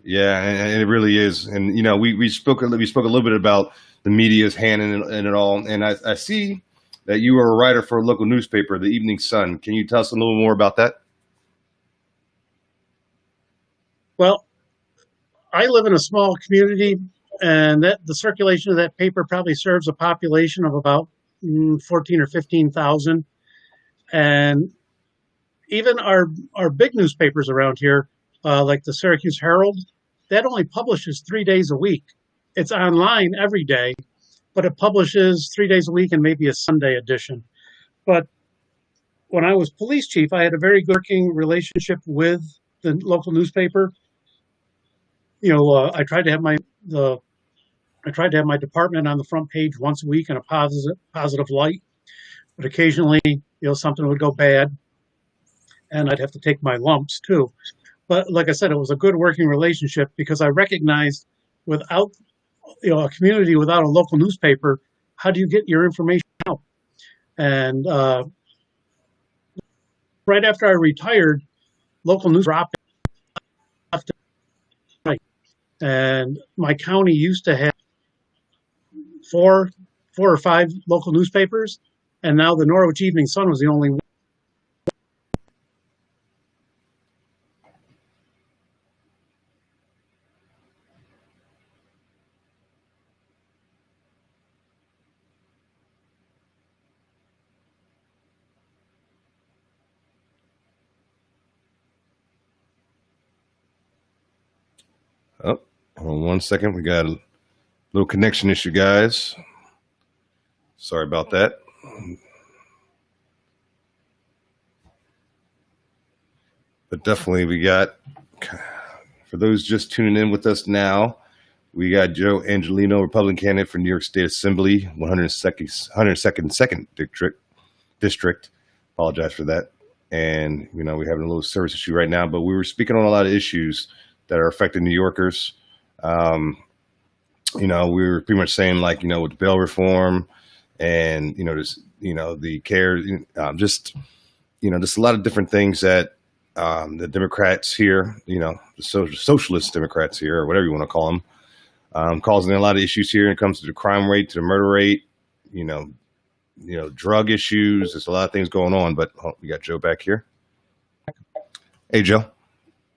Yeah, and it really is. And we spoke a little bit about the media's hand in it all. And I see that you are a writer for a local newspaper, the Evening Sun. Can you tell us a little more about that? Well, I live in a small community, and that the circulation of that paper probably serves a population of about 14 or 15,000. And even our big newspapers around here, like the Syracuse Herald, that only publishes 3 days a week. It's online every day, but it publishes 3 days a week and maybe a Sunday edition. But when I was police chief, I had a very good working relationship with the local newspaper. I tried to have my department on the front page once a week in a positive light, but occasionally, something would go bad, and I'd have to take my lumps too. But like I said, it was a good working relationship because I recognized without a community without a local newspaper, how do you get your information out? And right after I retired, local news dropped left and right, and my county used to have four or five local newspapers, and now the Norwich Evening Sun was the only one. Oh, hold on 1 second. We got a little connection issue, guys. Sorry about that. But definitely, for those just tuning in with us now, we got Joe Angelino, Republican candidate for New York State Assembly, 102nd second district. Apologize for that. And we're having a little service issue right now, but we were speaking on a lot of issues that are affecting New Yorkers. We were pretty much saying with the bail reform and the care, just a lot of different things that the Democrats here, the socialist Democrats here, or whatever you want to call them, causing a lot of issues here when it comes to the crime rate, to the murder rate, you know, drug issues. There's a lot of things going on. But we got Joe back here. Hey, Joe.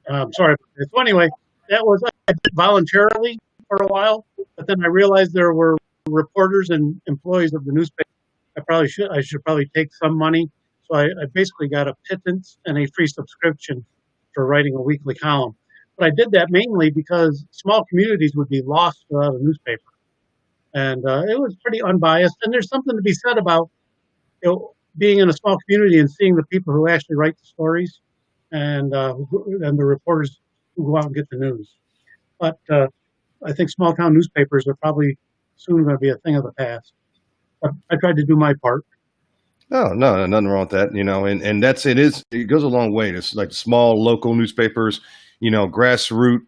Sorry. So anyway, that was I did voluntarily for a while, but then I realized there were reporters and employees of the newspaper. I should probably take some money. So I basically got a pittance and a free subscription for writing a weekly column. But I did that mainly because small communities would be lost without a newspaper. And it was pretty unbiased. And there's something to be said about being in a small community and seeing the people who actually write the stories and the reporters who go out and get the news. But I think small town newspapers are probably soon going to be a thing of the past. But I tried to do my part. No, nothing wrong with that, and it goes a long way. It's like small local newspapers, grassroots,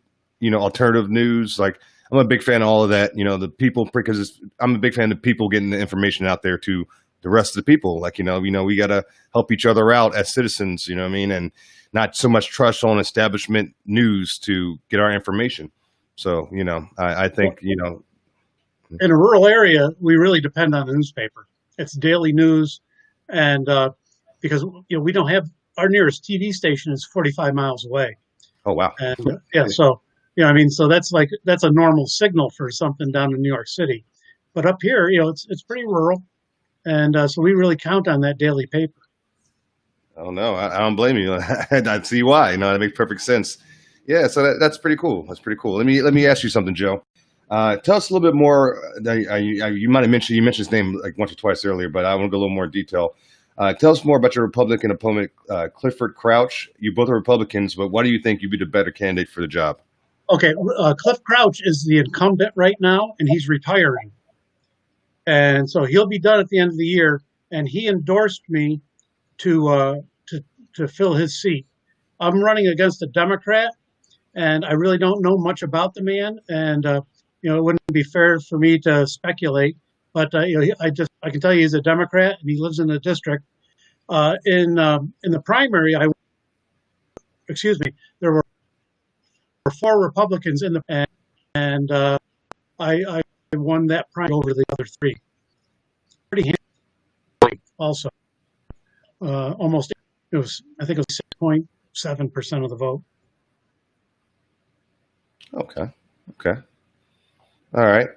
alternative news. Like, I'm a big fan of all of that, the people, because I'm a big fan of people getting the information out there to the rest of the people. Like, we got to help each other out as citizens, you know what I mean? And not so much trust on establishment news to get our information. So, I think, in a rural area, we really depend on the newspaper. It's daily news. And because, we don't have, our nearest TV station is 45 miles away. Oh, wow. And so, so that's a normal signal for something down in New York City. But up here, it's pretty rural. And so we really count on that daily paper. Oh, no, I don't blame you. I see why. That makes perfect sense. Yeah, so that's pretty cool. That's pretty cool. Let me ask you something, Joe. Tell us a little bit more. You might have mentioned his name like once or twice earlier, but I want to go a little more detail. Tell us more about your Republican opponent, Clifford Crouch. You both are Republicans, but why do you think you'd be the better candidate for the job? Okay, Cliff Crouch is the incumbent right now, and he's retiring, and so he'll be done at the end of the year. And he endorsed me to fill his seat. I'm running against a Democrat, and I really don't know much about the man, and it wouldn't be fair for me to speculate, but I can tell you he's a Democrat and he lives in the district. In the primary, there were 4 Republicans in the and I won that primary over the other 3. Pretty handily, also. Almost, I think it was 6.7% of the vote. Okay. All right.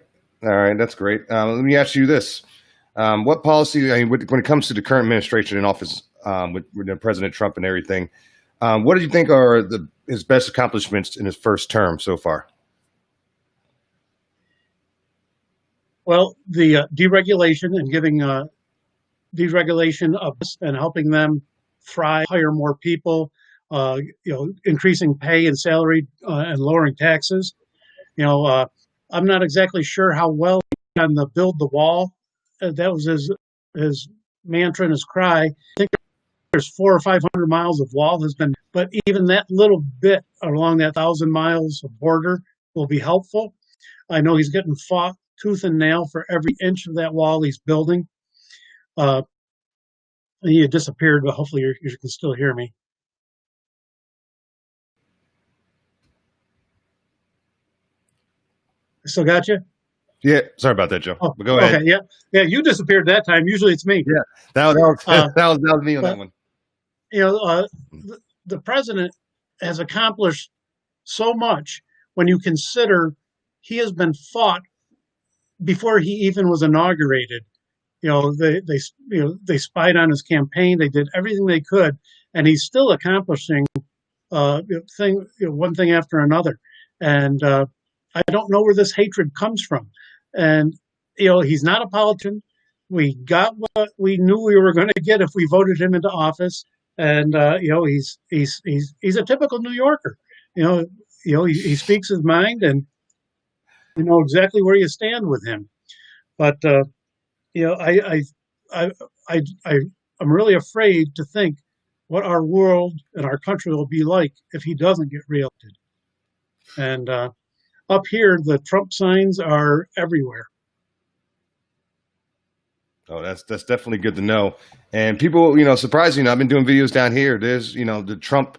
That's great. Let me ask you this: what policy? When it comes to the current administration in office, with President Trump and everything, what do you think are his best accomplishments in his first term so far? Well, the deregulation and giving deregulation of this and helping them thrive, hire more people, increasing pay and salary and lowering taxes. I'm not exactly sure how well he done the build the wall. That was his mantra and his cry. I think there's 400 or 500 miles of wall has been, but even that little bit along that 1,000 miles of border will be helpful. I know he's getting fought tooth and nail for every inch of that wall he's building. He had disappeared, but hopefully you can still hear me. Still got you? Yeah, sorry about that, Joe. Oh, but go ahead. Okay, yeah. You disappeared that time. Usually it's me. Yeah, that was me on that one. The president has accomplished so much when you consider he has been fought before he even was inaugurated. They spied on his campaign. They did everything they could, and he's still accomplishing one thing after another. And I don't know where this hatred comes from. And he's not a politician. We got what we knew we were going to get if we voted him into office. And he's a typical New Yorker. He speaks his mind, and you know exactly where you stand with him. But I'm really afraid to think what our world and our country will be like if he doesn't get reelected. And up here, the Trump signs are everywhere. Oh, that's definitely good to know. And people, surprisingly, I've been doing videos down here. There's, the Trump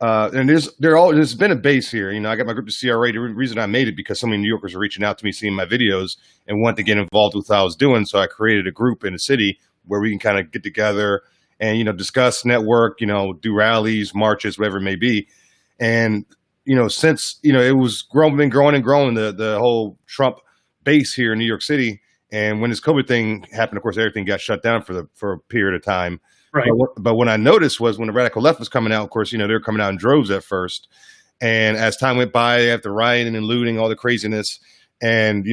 And there's been a base here. You know, I got my group of CRA. The reason I made it because so many New Yorkers are reaching out to me, seeing my videos, and wanted to get involved with what I was doing. So I created a group in the city where we can kind of get together and discuss, network, do rallies, marches, whatever it may be. And since it was been growing and growing, the whole Trump base here in New York City. And when this COVID thing happened, of course, everything got shut down for a period of time. Right. But what I noticed was when the radical left was coming out, of course, they were coming out in droves at first. And as time went by, after rioting and looting, all the craziness, and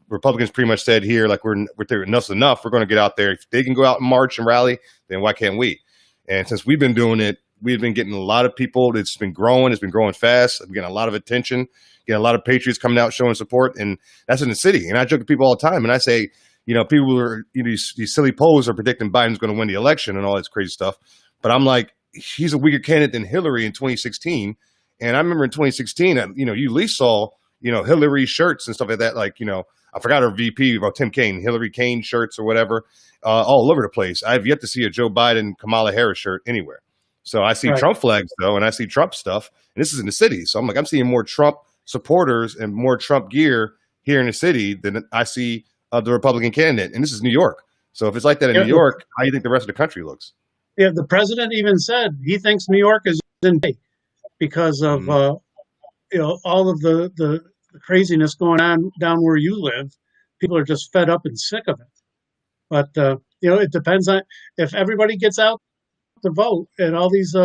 Republicans pretty much said here, like we're enough's enough. We're going to get out there. If they can go out and march and rally, then why can't we? And since we've been doing it, we've been getting a lot of people. It's been growing. It's been growing fast. We're getting a lot of attention. Getting a lot of patriots coming out showing support, and that's in the city. And I joke to people all the time, and I say, people are these silly polls are predicting Biden's going to win the election and all this crazy stuff. But I'm like, he's a weaker candidate than Hillary in 2016. And I remember in 2016, you at least saw, Hillary shirts and stuff like that. Like, I forgot her VP, about Tim Kaine, Hillary Kaine shirts or whatever, all over the place. I've yet to see a Joe Biden, Kamala Harris shirt anywhere. So I see Trump flags, though, and I see Trump stuff. And this is in the city. So I'm like, I'm seeing more Trump supporters and more Trump gear here in the city than I see of the Republican candidate. And this is New York. So if it's like that in New York, how do you think the rest of the country looks? Yeah, the president even said he thinks New York is in pay because of all of the craziness going on down where you live. People are just fed up and sick of it. But it depends on if everybody gets out to vote, and all these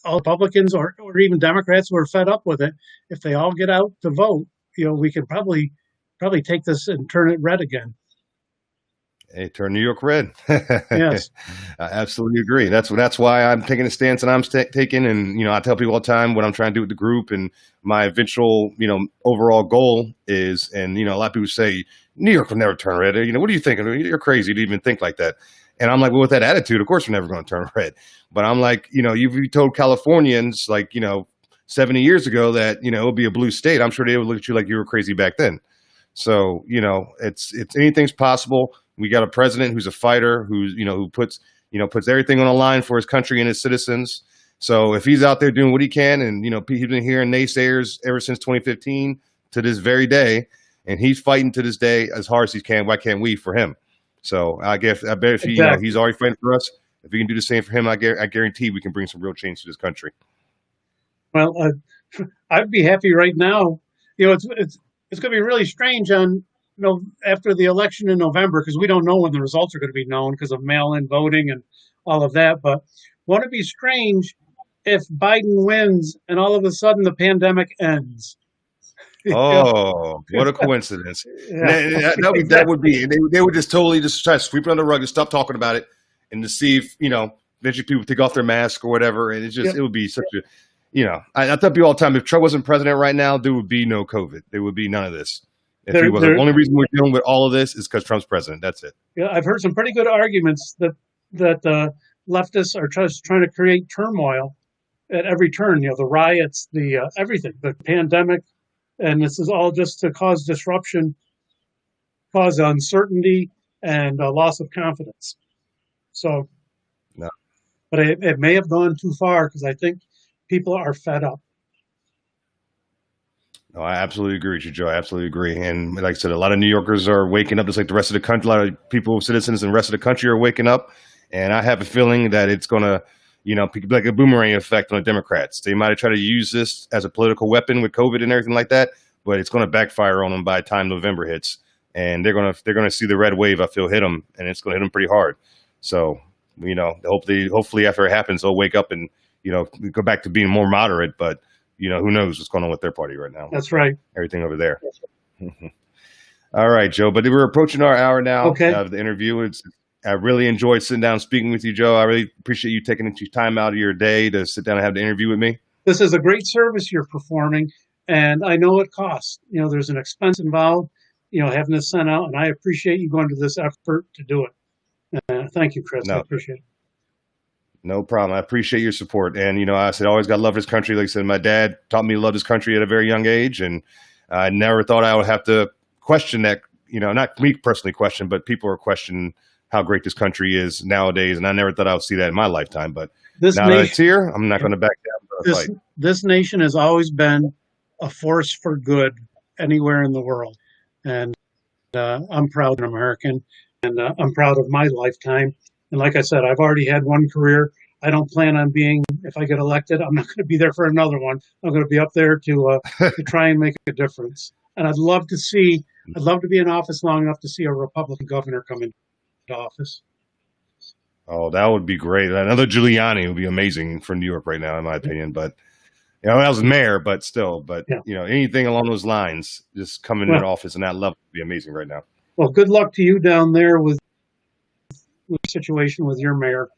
all Republicans or even Democrats who are fed up with it. If they all get out to vote, we can probably take this and turn it red again. Hey, turn New York red. Yes, I absolutely agree. That's why I'm taking a stance and I'm taking. And I tell people all the time what I'm trying to do with the group, and my eventual overall goal is. And a lot of people say New York will never turn red. What do you think? You're crazy to even think like that. And I'm like, well, with that attitude, of course we're never going to turn red. But I'm like, you told Californians 70 years ago that it'll be a blue state. I'm sure they would look at you like you were crazy back then. So it's anything's possible. We got a president who's a fighter, who puts everything on the line for his country and his citizens. So if he's out there doing what he can, and he's been hearing naysayers ever since 2015 to this very day, and he's fighting to this day as hard as he can. Why can't we for him? So I bet if he, he's already fighting for us. If we can do the same for him, I guarantee we can bring some real change to this country. Well, I'd be happy right now. It's going to be really strange on after the election in November, because we don't know when the results are going to be known because of mail-in voting and all of that. But won't it be strange if Biden wins and all of a sudden the pandemic ends? Oh, what a coincidence. Yeah. That would be, they would just totally just try to sweep it under the rug and stop talking about it, and to see if, eventually people take off their mask or whatever. And it would be such a, I tell people all the time, if Trump wasn't president right now, there would be no COVID. There would be none of this. If he was, the only reason we're dealing with all of this is because Trump's president. That's it. Yeah, I've heard some pretty good arguments that leftists are just trying to create turmoil at every turn. The riots, the everything, the pandemic, and this is all just to cause disruption, cause uncertainty, and a loss of confidence. So, no. But it may have gone too far because I think people are fed up. No, I absolutely agree with you, Joe. I absolutely agree. And like I said, a lot of New Yorkers are waking up just like the rest of the country. A lot of people, citizens in the rest of the country are waking up. And I have a feeling that it's going to, be like a boomerang effect on the Democrats. They might have tried to use this as a political weapon with COVID and everything like that, but it's going to backfire on them by the time November hits. And they're going to see the red wave, I feel, hit them, and it's going to hit them pretty hard. So, hopefully after it happens, they'll wake up and, go back to being more moderate, but who knows what's going on with their party right now. That's right. Everything over there. All right, Joe. But we're approaching our hour now of the interview. I really enjoyed sitting down and speaking with you, Joe. I really appreciate you taking time out of your day to sit down and have the interview with me. This is a great service you're performing, and I know it costs. There's an expense involved, having this sent out, and I appreciate you going to this effort to do it. Thank you, Chris. I appreciate it. No problem. I appreciate your support. And, I said, always got to love this country. Like I said, my dad taught me to love this country at a very young age. And I never thought I would have to question that, not me personally question, but people are questioning, how great this country is nowadays. And I never thought I would see that in my lifetime, but This now that it's nation, here, I'm not going to back down the this fight. this nation has always been a force for good anywhere in the world, and I'm proud of an American, and I'm proud of my lifetime. And like I said, I've already had one career. I don't plan on being, if I get elected, I'm not going to be there for another one. I'm going to be up there to try and make a difference. And I'd love to be in office long enough to see a Republican governor come into office. Oh, that would be great. Another Giuliani would be amazing for New York right now, in my opinion. But that was mayor, but still, Yeah. Anything along those lines, just coming into office and that level would be amazing right now. Well, good luck to you down there with the situation with your mayor.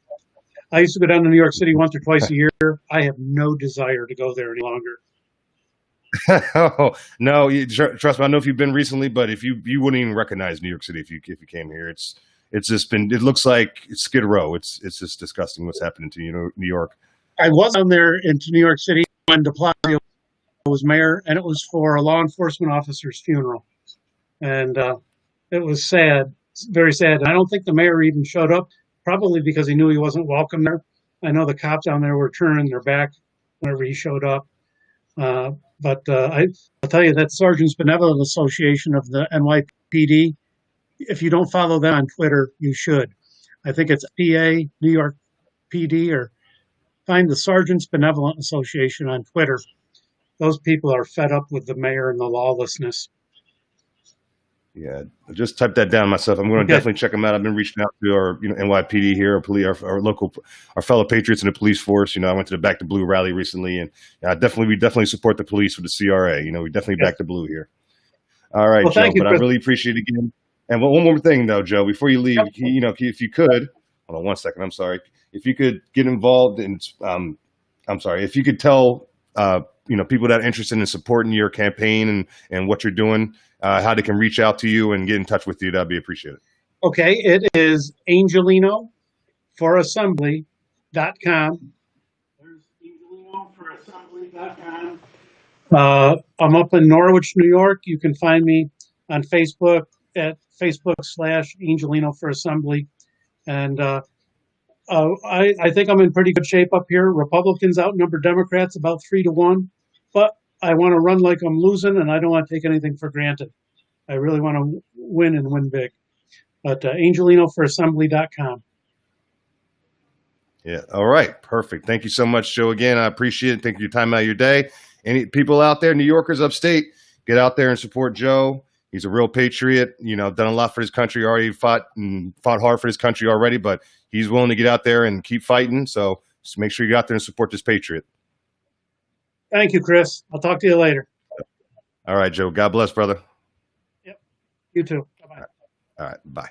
I used to go down to New York City once or twice a year. I have no desire to go there any longer. Oh no, trust me. I don't know if you've been recently, but if you wouldn't even recognize New York City if you came here. It's just been. It looks like Skid Row. It's just disgusting what's happening to New York. I was down there into New York City when de Blasio was mayor, and it was for a law enforcement officer's funeral, and it was sad, very sad. And I don't think the mayor even showed up, probably because he knew he wasn't welcome there. I know the cops down there were turning their back whenever he showed up. But I'll tell you that Sergeants Benevolent Association of the NYPD, if you don't follow them on Twitter, you should. I think it's PA, New York PD, or find the Sergeants Benevolent Association on Twitter. Those people are fed up with the mayor and the lawlessness. Yeah, I just typed that down myself. I'm going to definitely check them out. I've been reaching out to our NYPD here, our local, our fellow patriots in the police force. I went to the Back to Blue rally recently, and we definitely support the police with the CRA. We definitely back the blue here. All right, well, Joe, thank you, but Chris. I really appreciate it again. And one more thing though, Joe, before you leave, Yep. if you could, hold on one second. I'm sorry. If you could get involved in, if you could tell, people that are interested in supporting your campaign and what you're doing, how they can reach out to you and get in touch with you, that'd be appreciated. Okay, it is Angelino for Assembly.com. There's Angelino for Assembly.com. I'm up in Norwich, New York. You can find me on Facebook at Facebook/Angelino for Assembly. And I think I'm in pretty good shape up here. Republicans outnumber Democrats about 3-1, but I want to run like I'm losing, and I don't want to take anything for granted. I really want to win and win big. But Angelino for Assembly.com. Yeah. All right. Perfect. Thank you so much, Joe. Again, I appreciate it. Thank you for your time out of your day. Any people out there, New Yorkers upstate, get out there and support Joe. He's a real patriot, done a lot for his country already, fought hard for his country already, but he's willing to get out there and keep fighting. So just make sure you get out there and support this patriot. Thank you, Chris. I'll talk to you later. All right, Joe. God bless, brother. Yep. You too. Bye-bye. All right. Bye.